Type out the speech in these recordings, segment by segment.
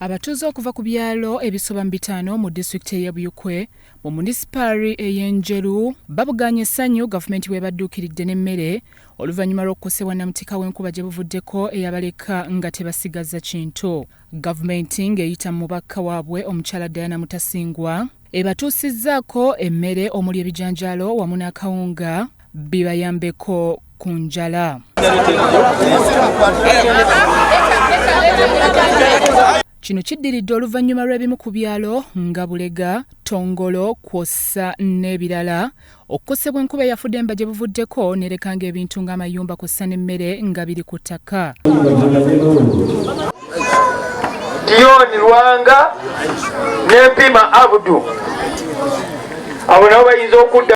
Abatuuze okuva ku byalo ebisoba mu 5 mu disitulikiti ya Buyukwe mu munisipaali ey'Enjeru babuganya essanyu gavumenti bw'ebadduukiridde n'emmere oluvannyuma lw'okukosebwa namutika w'enkuba gye buvuddeko eyabaleka nga tebasigaza kintu. Gavumenti ng'eyita mu mubaka waabwe omukyala Diana Mutasingwa ebatuusizzaako emmere omuli ebijanjaalo wamu n'akawunga bibayambeko ku njala. Kino kiddiridde oluvannyuma lw'ebimu ku byalo nga Bulega, Tongolo kwossa n'ebirala okukosebwa enkuba eyafudde emba gye buvuddeko nereka ng'ebintu ng'amayumba kw'ossa n'emmere nga biri ku ttaka. Dion Lwanga n'Empima Abdu abo nabo bayinza okudda.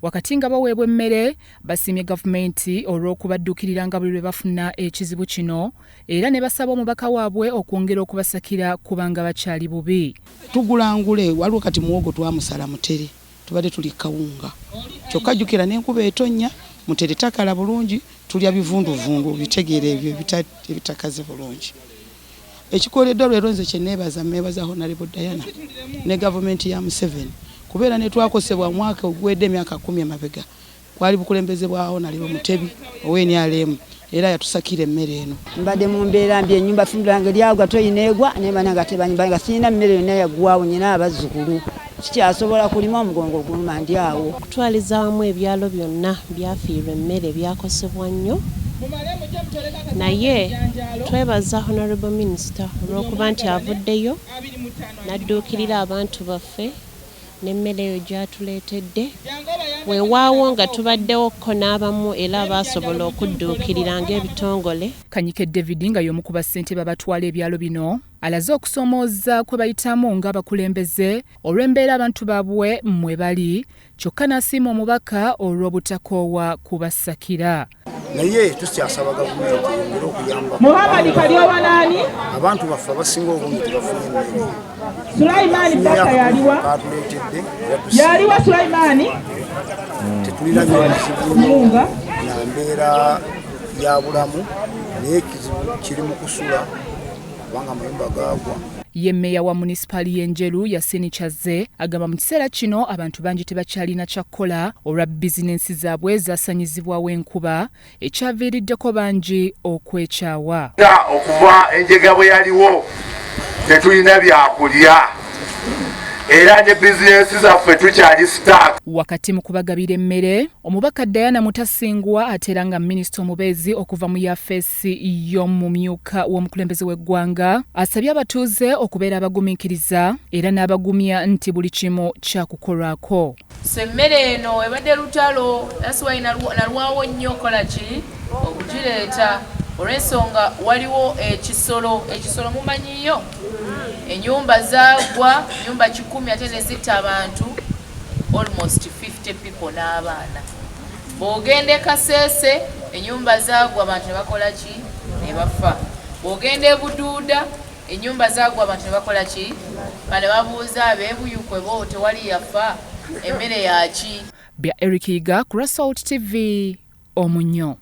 Wakati nga baweebwa emmere basiimye gavumenti olw'okubadduukirira nga buli lwe bafuna ekizibu kino era ne basaba omubaka waabwe okwongera okubasakira kubanga bakyali bubi. Tugulangule waliwo kati muwogo twamusala mutere tubadde tuli kawunga kyokka jjukira n'enkuba etonnya mutere takala bulungi tulya bivunduvundu bitegeera ebyo ebitakaze bulungi. Ekikoleddwa leero nze kye neebaza Honorable Diana ne gavumenti ya Museveni kubeera ne twakosebwa mwaka ogwedde emyaka 10 emabega kwali bukulembeze bwa Honorable Mutebi ow'NRM era yatusakira emmere eno. Mbadde mu mbeera mbi ennyumba fundulange lyagwa toyineegwa nebana nga sirina mmere yonna yaggwawo nyina abazzukulu kikyasobola kulima omugongo guluma ndi awo. Kutwaliza wamu ebyalo byonna byafiirwa emmere byakosebwa nnyo naye twebaza Honorable Minister olw'okuba nti avuddeyo n'adduukirira abantu baffe n'emmere eyo gyatuleetedde weewaawo nga tubaddewokko n'abamu era baasobola okudduukirira ng'ebitongole. Kanyike David nga y'omu ku bassentebe abatwala ebyalo bino alaze okusoomooza kwe bayitamu ng'abakulembeze olw'embeera abantu baabwe mwe bali kyokka n'asiima omubaka olw'obutakoowa kubasakira. Naye tukyasaba gavumenti eyongere okuyamba Muhammad Kalioba nani abantu baffe abasinga obungi tebafuna emmere. Sulaimani Baka yaliwa Sulaimani tetulina bizibu na mbeera ya bulamu naye ekizibu kiri mu kusula kubanga amayumba gaagwa. Ye mmeeya wa munisipaali y'Enjeru Yasini Kyaze agamba mu kiseera kino abantu bangi tebakyalina kyakkola olwa bizinensi zaabwe zaasanyizibwawo enkuba ekyaviiriddeko bangi okwekyawa. Okuva enjega bwe yaliwo tetulina byakulya era ne bizinensi zaffe tukyali sitaaka. Wakati mu kubagabira emmere omubaka Diana Mutasingwa ate era nga minisita omubeezi okuva mu yafeesi y'omumyuka w'omukulembeze w'eggwanga asabye abatuuze okubeera abagumiikiriza era n'abagumya nti buli kimu kyakukolwako. Emmere eno ebadde lutalo asiwayi nalwawo nnyo okola ki okugireeta olw'ensonga waliwo ekisolo mumanyiyo ennyumba zaagwa nyumba 10 ate ne zitta abantu almost 50 people n'abaana. Bw'ogenda Kasese ennyumba zaagwa abantu ne bakola ki ne bafa. Bw'ogenda e Buduuda ennyumba zaagwa abantu ne bakola ki ne babuuza ab'Ebuyukwe bo tewali yafa emmere yaki. Bya Eric Iga ku Salt TV Omunyo.